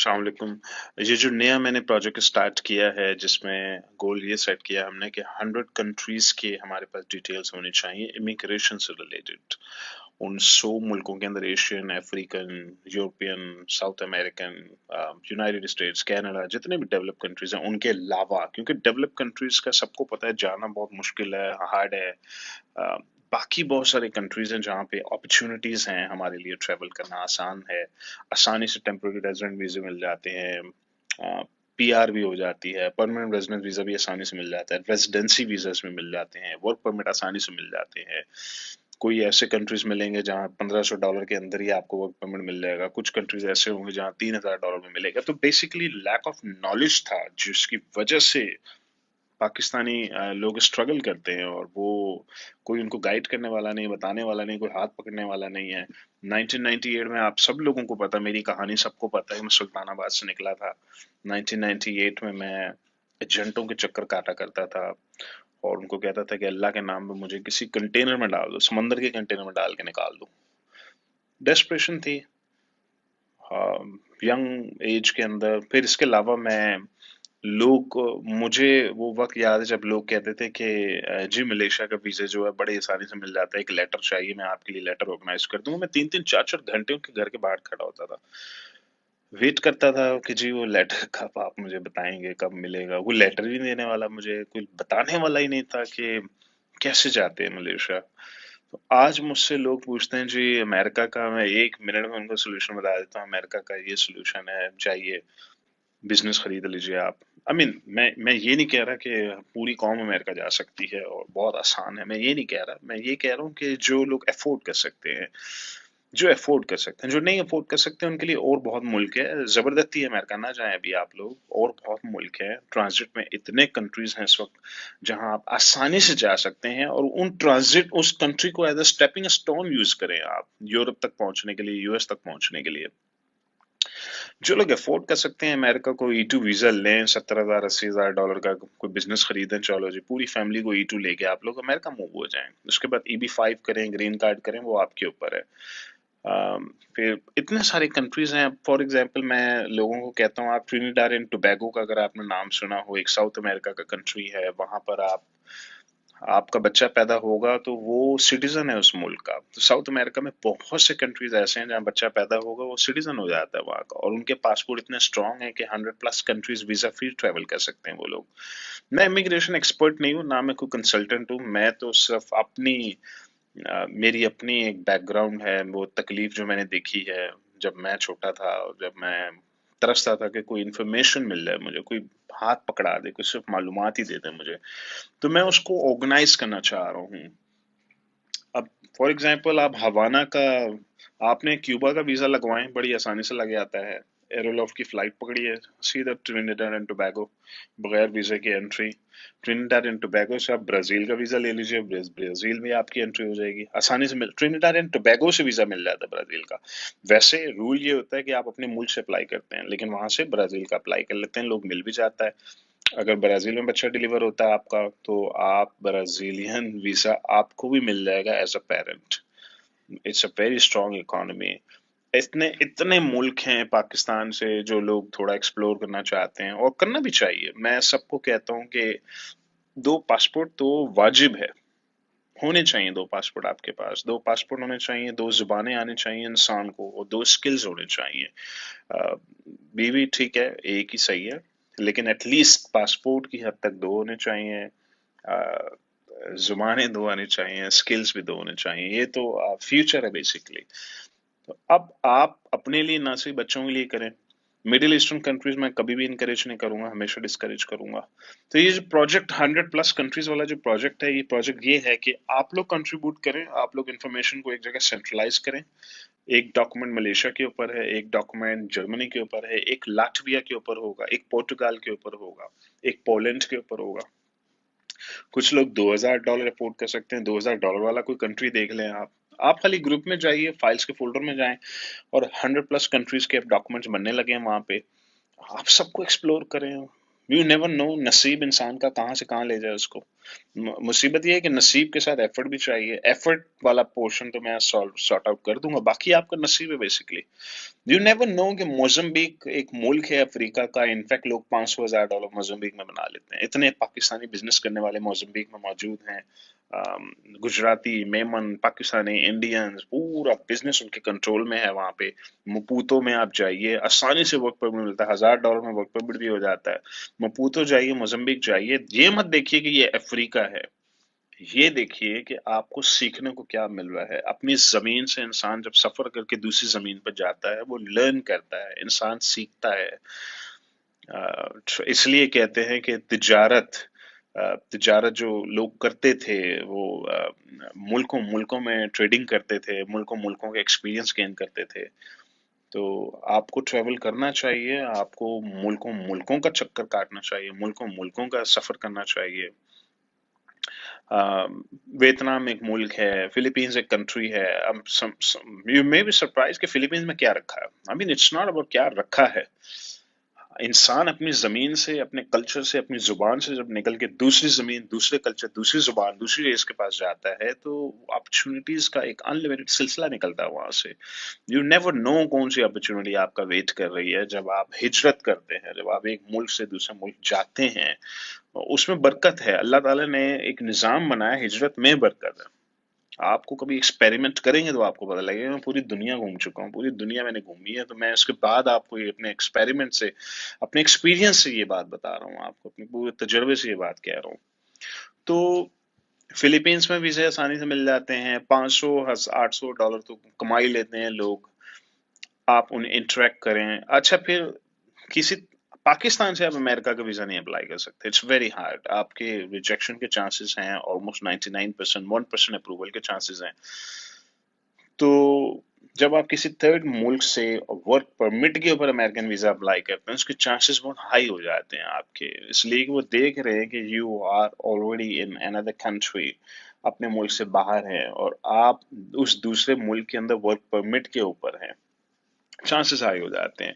अस्सलाम वालेकुम। ये जो नया मैंने प्रोजेक्ट स्टार्ट किया है जिसमें गोल ये सेट किया हमने कि 100 कंट्रीज के हमारे पास डिटेल्स होनी चाहिए इमिग्रेशन से रिलेटेड। उन 100 मुल्कों के अंदर Asian, African, European, south American, United states, Canada, जितने भी डेवलप कंट्रीज हैं उनके अलावा, क्योंकि डेवलप कंट्रीज का सबको पता है जाना बहुत मुश्किल है, हार्ड है। अ, बाकी बहुत सारे कंट्रीज हैं जहाँ पे अपॉर्चुनिटीज हैं हमारे लिए, ट्रेवल करना आसान है, आसानी से टेम्पोररी रेजिडेंट वीजे मिल जाते हैं, पीआर भी हो जाती है, परमानेंट रेजिडेंस वीजा भी आसानी से मिल जाता है, रेजिडेंसी वीजा में मिल जाते हैं, वर्क परमिट आसानी से मिल जाते हैं। कोई ऐसे कंट्रीज मिलेंगे जहाँ $1500 के अंदर ही आपको वर्क परमिट मिल जाएगा, कुछ कंट्रीज ऐसे होंगे जहाँ $3000 में मिलेगा। तो बेसिकली लैक ऑफ नॉलेज था जिसकी वजह से पाकिस्तानी लोग स्ट्रगल करते हैं, और वो कोई उनको गाइड करने वाला नहीं, बताने वाला नहीं, कोई हाथ पकड़ने वाला नहीं है। 1998 में आप सब लोगों को पता, मेरी कहानी सबको पता है, मैं सुल्तानाबाद से निकला था। 1998 में मैं एजेंटों के चक्कर काटा करता था और उनको कहता था कि अल्लाह के नाम पे मुझे किसी कंटेनर में डाल दो, समंदर के कंटेनर में डाल के निकाल दो। डेस्परेशन थी यंग एज के अंदर। फिर इसके अलावा मैं लोग, मुझे वो वक्त याद है जब लोग कहते थे कि जी मलेशिया का वीजा जो है बड़े आसानी से मिल जाता है, एक लेटर चाहिए, मैं आपके लिए लेटर ऑर्गेनाइज कर दूंगा। मैं 3-3 4-4 घंटे उनके घर के बाहर खड़ा होता था, वेट करता था कि जी वो लेटर कब आप मुझे बताएंगे, कब मिलेगा। वो लेटर भी देने वाला, मुझे कोई बताने वाला ही नहीं था कि कैसे जाते हैं मलेशिया। तो आज मुझसे लोग पूछते हैं जी अमेरिका का, मैं 1 मिनट में उनको सोल्यूशन बता देता हूँ, अमेरिका का ये सोल्यूशन है, जाइए बिजनेस खरीद लीजिए आप। मैं ये नहीं कह रहा कि पूरी कौम अमेरिका जा सकती है और बहुत आसान है, मैं ये नहीं कह रहा। मैं ये कह रहा हूँ कि जो लोग अफोर्ड कर सकते हैं, जो अफोर्ड कर सकते हैं, जो नहीं अफोर्ड कर सकते उनके लिए और बहुत मुल्क है। जबरदस्ती अमेरिका ना जाए अभी आप लोग, और बहुत मुल्क है। ट्रांजिट में इतने कंट्रीज हैं इस वक्त जहां आप आसानी से जा सकते हैं, और उन ट्रांजिट उस कंट्री को as a stepping stone use करें आप, यूरोप तक पहुंचने के लिए, यूएस तक पहुंचने के लिए। जो लोग अफोर्ड कर सकते हैं अमेरिका को, E2 वीजा लें, $70,000 $80,000 का कोई बिजनेस खरीदें, चलो जी पूरी फैमिली को E2 लेके आप लोग अमेरिका मूव हो जाएं। उसके बाद EB5 करें, ग्रीन कार्ड करें, वो आपके ऊपर है। फिर इतने सारे कंट्रीज हैं। फॉर एग्जांपल मैं लोगों को कहता हूँ, आप ट्रिनिडाड एंड टोबैगो का अगर आपने नाम सुना हो, एक साउथ अमेरिका का कंट्री है, वहां पर आपका बच्चा पैदा होगा तो वो सिटीजन है उस मुल्क का। तो साउथ अमेरिका में बहुत से कंट्रीज ऐसे हैं जहाँ बच्चा पैदा होगा वो सिटीजन हो जाता है वहाँ का, और उनके पासपोर्ट इतने स्ट्रांग है कि 100+ कंट्रीज वीजा फ्री ट्रेवल कर सकते हैं वो लोग। मैं इमिग्रेशन एक्सपर्ट नहीं हूँ, ना मैं कोई कंसल्टेंट हूँ, मैं तो सिर्फ अपनी मेरी अपनी एक बैकग्राउंड है, वो तकलीफ जो मैंने देखी है जब मैं छोटा था, और जब मैं तरसता था कि कोई इन्फॉर्मेशन मिल जाए मुझे, कोई हाथ पकड़ा दे, कोई सिर्फ मालूमात ही दे दे मुझे, तो मैं उसको ऑर्गेनाइज करना चाह रहा हूँ। अब फॉर एग्जांपल आप हवाना का, आपने क्यूबा का वीजा लगवाएं, बड़ी आसानी से लग जाता है। एरोलॉफ की फ्लाइट पकड़िए, सीधा ट्रिनिडाड एंड टोबैगो, बगैर वीजे की एंट्री। ट्रिनिडाड एंड टोबैगो से आप ब्राजील का वीजा ले लीजिए, ब्राजील में आपकी एंट्री हो जाएगी आसानी से। मिल ट्रिनिडाड एंड टोबैगो से वीजा मिल जाता है ब्राजील का। वैसे रूल ये होता है कि आप अपने मुल्क से अप्लाई करते हैं, लेकिन वहां से ब्राजील का अप्लाई कर लेते हैं, लोग मिल भी जाता है। अगर ब्राजील में बच्चा डिलीवर होता है आपका, तो आप ब्राजीलियन वीजा आपको भी मिल जाएगा as a parent. It's a very strong economy. इतने इतने मुल्क हैं पाकिस्तान से जो लोग थोड़ा एक्सप्लोर करना चाहते हैं, और करना भी चाहिए। मैं सबको कहता हूँ कि 2 पासपोर्ट तो वाजिब है, होने चाहिए। 2 पासपोर्ट आपके पास, 2 पासपोर्ट होने चाहिए, 2 जुबानें आनी चाहिए इंसान को, और 2 स्किल्स होने चाहिए। बीवी ठीक है, एक ही सही है, लेकिन एटलीस्ट पासपोर्ट की हद तक 2 होने चाहिए, जुबानें 2 आनी चाहिए, स्किल्स भी 2 होने चाहिए। ये तो फ्यूचर है बेसिकली। तो अब आप अपने लिए ना सिर्फ बच्चों के लिए करें। मिडिल ईस्टर्न कंट्रीज में कभी भी इनकरेज नहीं करूंगा, हमेशा डिस्करेज करूंगा। तो ये जो प्रोजेक्ट 100+ कंट्रीज वाला जो प्रोजेक्ट है, ये प्रोजेक्ट ये है कि आप लोग कंट्रीब्यूट करें, आप लोग इन्फॉर्मेशन को एक जगह सेंट्रलाइज करें। एक डॉक्यूमेंट मलेशिया के ऊपर है, एक डॉक्यूमेंट जर्मनी के ऊपर है, एक लाटविया के ऊपर होगा, एक पोर्टुगाल के ऊपर होगा, एक पोलैंड के ऊपर होगा। कुछ लोग $2000 अफोर्ड कर सकते हैं, $2000 वाला कोई कंट्री देख लें आप खाली ग्रुप में जाइए, फाइल्स के फोल्डर में जाएं, और 100+ कंट्रीज के डॉक्यूमेंट्स बनने लगे हैं वहां पे। आप सबको एक्सप्लोर करें। यू नेवर नो, नसीब इंसान का कहाँ से कहाँ ले जाए उसको। मुसीबत ये है कि नसीब के साथ एफर्ट भी चाहिए। एफर्ट वाला पोर्शन तो मैं सॉर्ट आउट कर दूंगा, बाकी आपका नसीब है बेसिकली। यू नेवर नो कि मोजम्बिक एक मुल्क है अफ्रीका का, इनफैक्ट लोग $500,000 मोजम्बिक में बना लेते हैं। इतने पाकिस्तानी बिजनेस करने वाले मोजम्बिक में मौजूद हैं। गुजराती, मेमन, पाकिस्तानी, इंडियंस, पूरा बिजनेस उनके कंट्रोल में है वहां पे। मपूतो में आप जाइए, आसानी से वर्क परमिट मिलता है, $1,000 में वर्क परमिट भी हो जाता है। मपूतो जाइए, मोजम्बिक जाइए, ये मत देखिए कि ये अफ्रीका है, ये देखिए कि आपको सीखने को क्या मिल रहा है। अपनी जमीन से इंसान जब सफर करके दूसरी जमीन पर जाता है, वो लर्न करता है, इंसान सीखता है। इसलिए कहते हैं कि तिजारत जो लोग करते थे वो मुल्कों मुल्कों में ट्रेडिंग करते थे, मुल्कों मुल्कों के एक्सपीरियंस गेन करते थे। तो आपको ट्रेवल करना चाहिए, आपको मुल्कों मुल्कों का चक्कर काटना चाहिए, मुल्कों मुल्कों का सफर करना चाहिए। वियतनाम एक मुल्क है, फिलीपींस एक कंट्री है। यू मे बी सरप्राइज कि फिलीपींस में क्या रखा है। I mean it's not about क्या रखा है। इंसान अपनी जमीन से, अपने कल्चर से, अपनी जुबान से जब निकल के दूसरी जमीन, दूसरे कल्चर, दूसरी जुबान, दूसरी रेस के पास जाता है, तो अपॉर्चुनिटीज का एक अनलिमिटेड सिलसिला निकलता है वहां से। यू नेवर नो कौन सी अपॉर्चुनिटी आपका वेट कर रही है जब आप हिजरत करते हैं, जब आप एक मुल्क से दूसरे मुल्क जाते हैं। उसमें बरकत है, अल्लाह ताला ने एक निजाम बनाया, हिजरत में बरकत है। आपको कभी एक्सपेरिमेंट करेंगे तो आपको पता लगेगा। मैं पूरी दुनिया घूम चुका हूँ, पूरी दुनिया मैंने घूमी है, तो मैं उसके बाद आपको ये अपने एक्सपेरिमेंट से, अपने एक्सपीरियंस से ये बात बता रहा हूँ आपको, अपने पूरे तजर्बे से ये बात कह रहा हूँ। तो फिलीपींस में वीजा आसानी से मिल जाते हैं, 500 $800 तो कमा ही लेते हैं लोग। आप उन्हें इंटरेक्ट करें। अच्छा, फिर किसी पाकिस्तान से आप अमेरिका का वीजा नहीं अप्लाई कर सकते, इट्स वेरी हार्ड। आपके रिजेक्शन के चांसेस हैं ऑलमोस्ट 99%, 1% अप्रूवल के चांसेस हैं। तो जब आप किसी थर्ड मुल्क से वर्क परमिट के ऊपर अमेरिकन वीजा अप्लाई करते हैं, उसके चांसेस बहुत हाई हो जाते हैं आपके, इसलिए कि वो देख रहे हैं कि you are already in another country, अपने मुल्क से बाहर हैं, और आप उस दूसरे मुल्क के अंदर वर्क परमिट के ऊपर हैं, चांसेस हाई हो जाते हैं।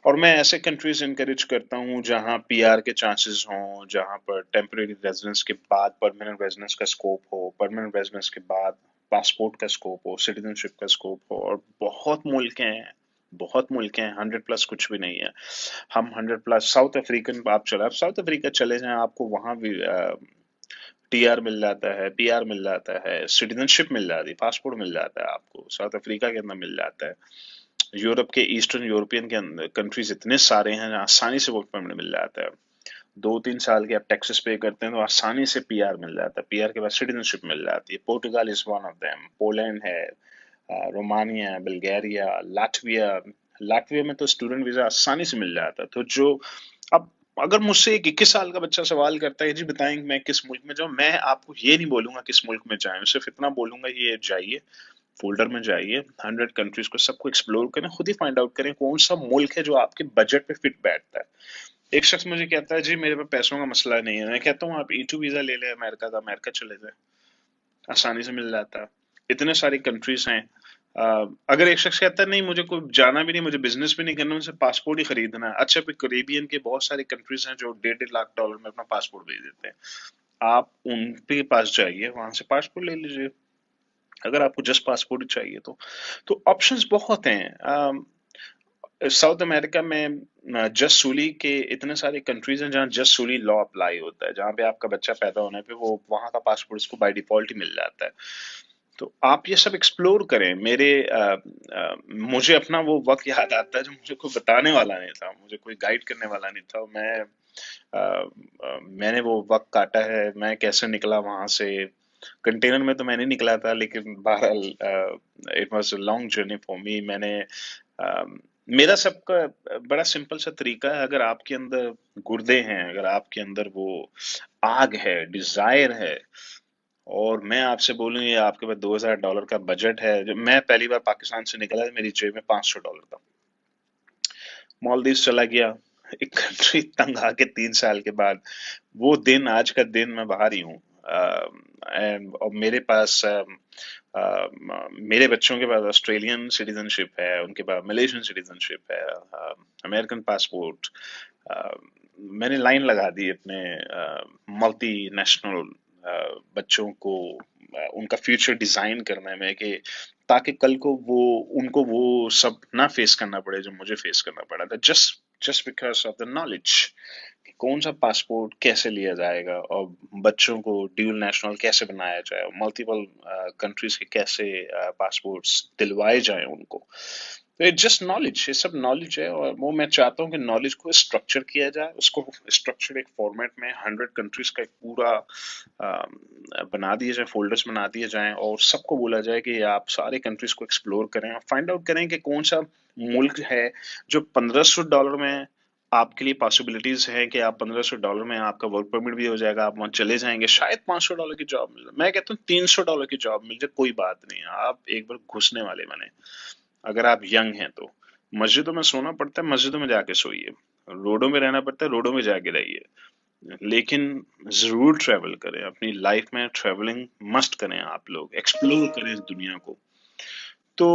और मैं ऐसे कंट्रीज इनकरेज करता हूँ जहाँ पीआर के चांसेस हों, जहाँ पर टेम्परेरी रेजिडेंस के बाद परमानेंट रेजिडेंस का स्कोप हो, परमानेंट रेजिडेंस के बाद पासपोर्ट का स्कोप हो, सिटीजनशिप का स्कोप हो। और बहुत मुल्क हैं, बहुत मुल्क हैं, 100+ कुछ भी नहीं है। हम 100+, साउथ अफ्रीकन आप चला, साउथ अफ्रीका चले जाएं, आपको वहां भी टीआर मिल जाता है, पीआर मिल जाता है, सिटीजनशिप मिल जाती है, पासपोर्ट मिल जाता है आपको, साउथ अफ्रीका के अंदर मिल जाता है। यूरोप के, ईस्टर्न यूरोपियन के अंदर कंट्रीज इतने सारे हैं जहाँ आसानी से वर्क परमिट मिल जाता है। 2-3 साल के आप टैक्सेस पे करते हैं तो आसानी से पीआर मिल जाता है, पीआर के बाद सिटीजनशिप मिल जाती है। Portugal is one of them, Poland है, रोमानिया, बुल्गारिया, लाटविया। लाटविया में तो स्टूडेंट वीजा आसानी से मिल जाता है। तो जो अब अगर मुझसे एक 21 साल का बच्चा सवाल करता है जी बताएं मैं किस मुल्क में जाऊं, मैं आपको ये नहीं बोलूंगा किस मुल्क में जाएं, सिर्फ इतना बोलूंगा ये जाइए, फोल्डर में जाइए, 100 कंट्रीज को सबको एक्सप्लोर करें, खुद ही फाइंड आउट करें कौन सा मुल्क है जो आपके बजट पे फिट बैठता है। एक शख्स मुझे कहता है जी मेरे पे पैसों का मसला नहीं है, मैं कहता हूँ आप E2 वीजा ले लें अमेरिका का, अमेरिका चले जाए, आसानी से मिल जाता है। इतने सारी कंट्रीज हैं। अगर एक शख्स कहता है नहीं मुझे कोई जाना भी नहीं, मुझे बिजनेस भी नहीं करना, मुझे पासपोर्ट ही खरीदना है, अच्छा फिर करेबियन के बहुत सारी कंट्रीज हैं जो $1.5 लाख में अपना पासपोर्ट भेज देते हैं। आप उनके पास जाइए, वहां से पासपोर्ट ले लीजिए, अगर आपको जस्ट पासपोर्ट ही चाहिए तो ऑप्शंस बहुत हैं। साउथ अमेरिका में जस्ट सूली के इतने सारे कंट्रीज हैं जहाँ जस्ट सूली लॉ अप्लाई होता है, जहाँ पे आपका बच्चा पैदा होने पे वो वहाँ का पासपोर्ट उसको बाय डिफॉल्ट ही मिल जाता है। तो आप ये सब एक्सप्लोर करें। मुझे अपना वो वक्त याद आता है जब मुझे कोई बताने वाला नहीं था, मुझे कोई गाइड करने वाला नहीं था। मैंने वो वक्त काटा है, मैं कैसे निकला वहां से। कंटेनर में तो मैं नहीं निकला था, लेकिन बहरहाल it was a long journey for me. Uh, मेरा सबका बड़ा सिंपल सा तरीका है, अगर आपके अंदर गुर्दे हैं, अगर आपके अंदर वो आग है, डिजायर है, और मैं आपसे बोलूं ये आपके पास $2,000 का बजट है। जब मैं पहली बार पाकिस्तान से निकला मेरी जेब में $500 था, मालदीव चला गया, एक कंट्री तंग आके 3 साल के बाद। वो दिन, आज का दिन मैं बाहर ही हूँ। और मेरे पास मेरे बच्चों के पास ऑस्ट्रेलियन सिटीजनशिप है, उनके पास मलेशियन सिटीजनशिप है, अमेरिकन पासपोर्ट। मैंने लाइन लगा दी अपने मल्टी नेशनल बच्चों को उनका फ्यूचर डिजाइन करने में, कि ताकि कल को वो उनको वो सब ना फेस करना पड़े जो मुझे फेस करना पड़ा था, just just because of the knowledge. कौन सा पासपोर्ट कैसे लिया जाएगा, और बच्चों को ड्यूल नेशनल कैसे बनाया जाए, मल्टीपल कंट्रीज के कैसे पासपोर्ट्स दिलवाए जाए उनको। तो इट जस्ट नॉलेज, ये सब नॉलेज है, और वो मैं चाहता हूँ कि नॉलेज को स्ट्रक्चर किया जाए, उसको स्ट्रक्चर एक फॉर्मेट में 100 कंट्रीज का एक पूरा बना दिए जाए, फोल्डर्स बना दिए जाएं, और सबको बोला जाए कि आप सारे कंट्रीज को एक्सप्लोर करें और फाइंड आउट करें कि कौन सा मुल्क है जो $1500 में आपके लिए पॉसिबिलिटीज है कि आप $1500 में आपका वर्क परमिट भी हो जाएगा, आप वहां चले जाएंगे, शायद $500 की जॉब मिल जाए, मैं कहता हूँ $300 की जॉब मिल जाए, कोई बात नहीं है, आप एक बार घुसने वाले बने। अगर आप यंग हैं तो मस्जिदों में सोना पड़ता है, मस्जिदों में जाके सोइए, रोडों में रहना पड़ता है, रोडों में जाके रहिए, लेकिन जरूर ट्रेवल करें, अपनी लाइफ में ट्रेवलिंग मस्ट करें, आप लोग एक्सप्लोर करें इस दुनिया को। तो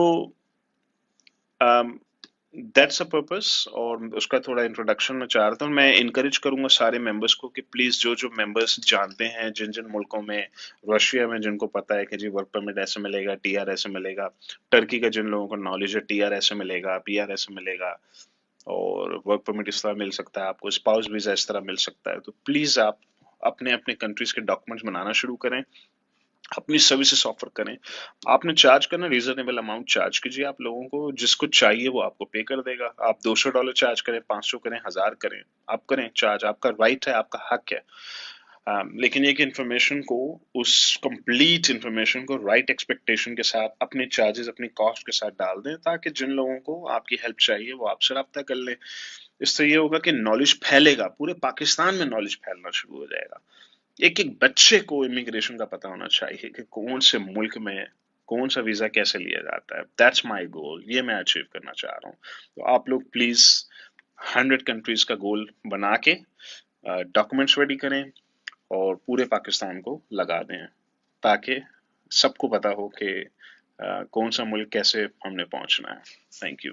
दैट्स अ पर्पस, और उसका थोड़ा इंट्रोडक्शन मैं चाह रहा था। मैं इनकरेज करूंगा सारे मेंबर्स को कि प्लीज जो जो मेंबर्स जानते हैं जिन जिन मुल्कों में, रशिया में जिनको पता है कि जी वर्क परमिट ऐसे मिलेगा, टीआर ऐसे मिलेगा, टर्की का जिन लोगों को नॉलेज है टीआर ऐसे मिलेगा, पीआर ऐसे मिलेगा, और वर्क परमिट इस तरह मिल सकता है आपको, स्पाउस वीजा इस तरह मिल सकता है, तो प्लीज आप अपने अपने कंट्रीज के डॉक्यूमेंट्स बनाना शुरू करें, अपनी सर्विसेज ऑफर करें। आपने चार्ज करना, रीजनेबल अमाउंट चार्ज कीजिए, आप लोगों को जिसको चाहिए वो आपको पे कर देगा। आप $200 चार्ज करें, 500 करें, 1000 करें, आप करें चार्ज, आपका राइट है, आपका हक है। लेकिन ये कि इन्फॉर्मेशन को, उस कंप्लीट इन्फॉर्मेशन को राइट एक्सपेक्टेशन के साथ अपने चार्जेस अपनी कॉस्ट के साथ डाल दें, ताकि जिन लोगों को आपकी हेल्प चाहिए वो आपसे रब्ता कर लें। इससे ये होगा कि नॉलेज फैलेगा, पूरे पाकिस्तान में नॉलेज फैलना शुरू हो जाएगा। एक एक बच्चे को इमिग्रेशन का पता होना चाहिए कि कौन से मुल्क में कौन सा वीजा कैसे लिया जाता है। दैट्स माय गोल, ये मैं अचीव करना चाह रहा हूँ। तो आप लोग प्लीज 100 कंट्रीज का गोल बना के डॉक्यूमेंट्स रेडी करें और पूरे पाकिस्तान को लगा दें, ताकि सबको पता हो कि कौन सा मुल्क कैसे हमने पहुंचना है। Thank you.